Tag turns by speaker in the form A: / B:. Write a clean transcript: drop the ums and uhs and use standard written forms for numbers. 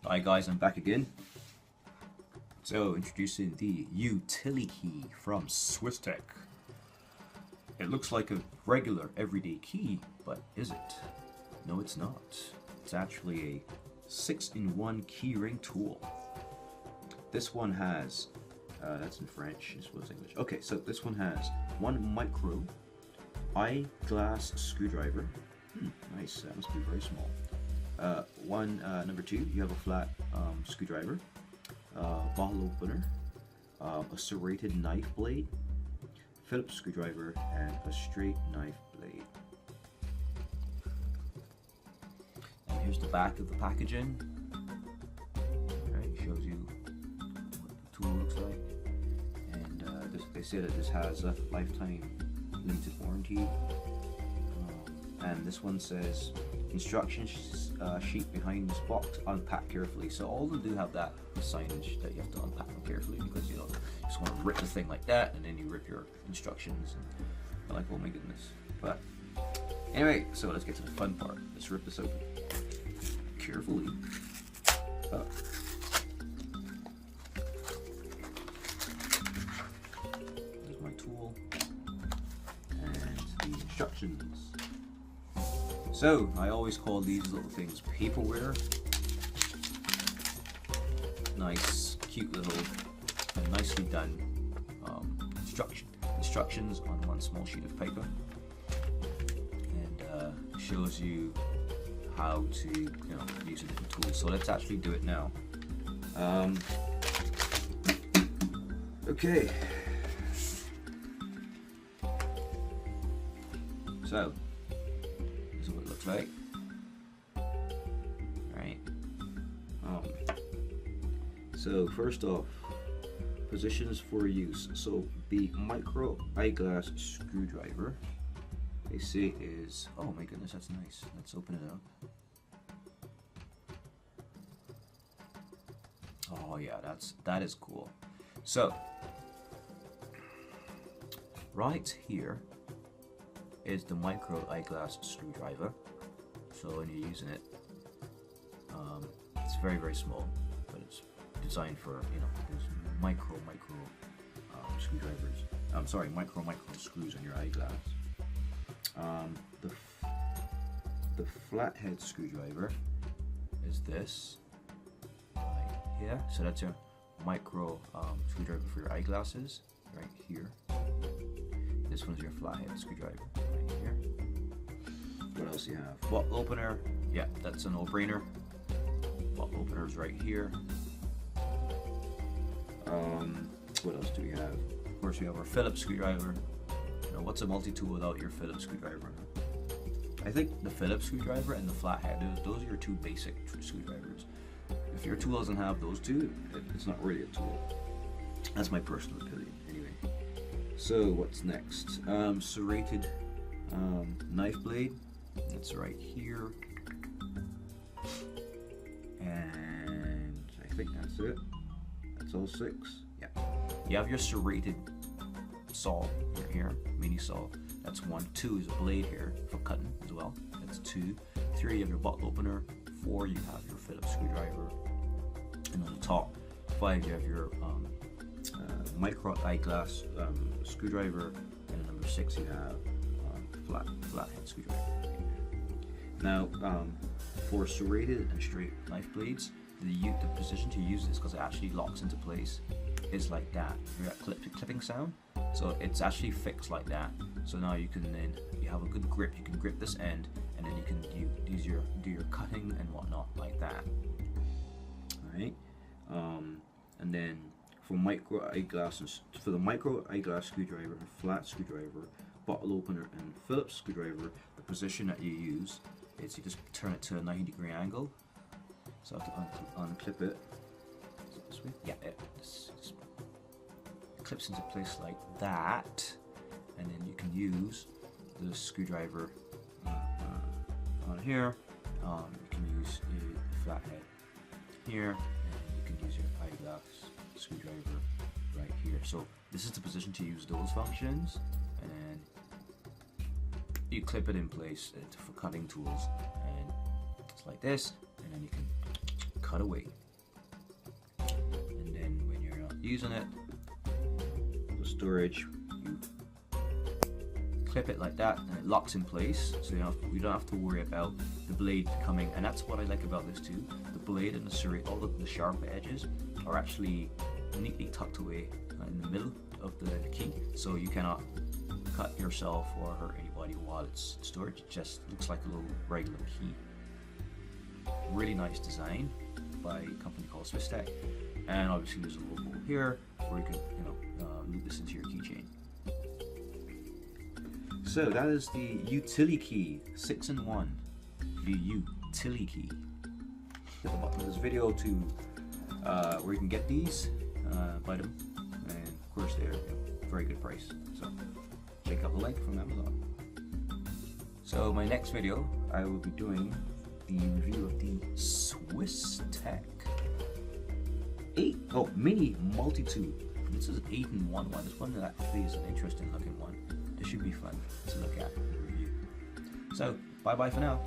A: Hi guys, I'm back again. So introducing the utili-key from swiss+tech. It looks like a regular everyday key, but is it? No, it's not. It's actually a 6-in-1 keyring tool. This one has, that's in French, this was English. Okay, so this one has one micro eyeglass screwdriver. Nice, that must be very small. Number two, you have a flat screwdriver, bottle opener, a serrated knife blade, Phillips screwdriver, and a straight knife blade. And here's the back of the packaging. Alright, shows you what the tool looks like. And they say that this has a lifetime limited warranty. And this one says instructions sheet behind this box, unpack carefully. So all of them do have that signage that you have to unpack them carefully, because you don't just want to rip the thing like that and then you rip your instructions and you're like, oh my goodness. But anyway, so let's get to the fun part. Let's rip this open carefully. Oh. There's my tool and the instructions. So, I always call these little things paperware. Nice, cute little, and nicely done instructions on one small sheet of paper. And shows you how to use a different tool. So let's actually do it now. Okay. So, this is what it looks like. Right. So first off, positions for use. So the micro eyeglass screwdriver, they say is, oh my goodness, that's nice. Let's open it up. Oh yeah, that is cool. So right here is the micro eyeglass screwdriver. So when you're using it, it's very, very small, but it's designed for, those micro screwdrivers. I'm sorry, micro screws in your eyeglass. The flathead screwdriver is this right here. So that's your micro screwdriver for your eyeglasses right here. This one's your flathead screwdriver right here. What else do you have? Bottle opener. Yeah, that's a no-brainer. Bottle opener's right here. What else do we have? Of course, we have our Phillips screwdriver. What's a multi-tool without your Phillips screwdriver? I think the Phillips screwdriver and the flathead, those are your two basic screwdrivers. If your tool doesn't have those two, it's not really a tool. That's my personal opinion, anyway. So what's next? Serrated knife blade. That's right here. And I think that's it. That's all 6. Yeah. You have your serrated saw right here, mini saw. That's 1. 2 is a blade here for cutting as well. That's 2. 3, you have your bottle opener. 4, you have your Phillips screwdriver. And on the top, 5, you have your micro eyeglass screwdriver. And number 6, you have flathead screwdriver. Now, for serrated and straight knife blades, the position to use this, because it actually locks into place, is like that. You hear that clipping sound? So it's actually fixed like that. So now you can then, you have a good grip. You can grip this end, and then you can do your cutting and whatnot like that. All right. And then for micro eyeglasses, for the micro eyeglass screwdriver, flat screwdriver, bottle opener, and Phillips screwdriver, the position that you use is you just turn it to a 90-degree angle. So I have to unclip it. Is it this way? Yeah, it just clips into place like that, and then you can use the screwdriver on here. You can use a flathead here, and you can use your eyeglass screwdriver right here. So this is the position to use those functions, and then you clip it in place for cutting tools, and it's like this, and then you can cut away. using it for storage, you clip it like that and it locks in place, so we don't have to worry about the blade coming. And that's what I like about this too. The blade and the serrated, all of the sharp edges are actually neatly tucked away in the middle of the key, so you cannot cut yourself or hurt anybody while it's stored. It just looks like a little regular key. Really nice design by a company called swiss+tech, and obviously there's a logo here where you can loop this into your keychain. So that is the utili-key 6-in-1, the utili-key. At the bottom of this video to where you can get these, buy them, and of course they're very good price. So check out the link from Amazon. So my next video, I will be doing the review of the swiss+tech mini multi-tool. This is an 8-in-1 one. This one that actually is an interesting looking one. This should be fun to look at and review. So bye bye for now.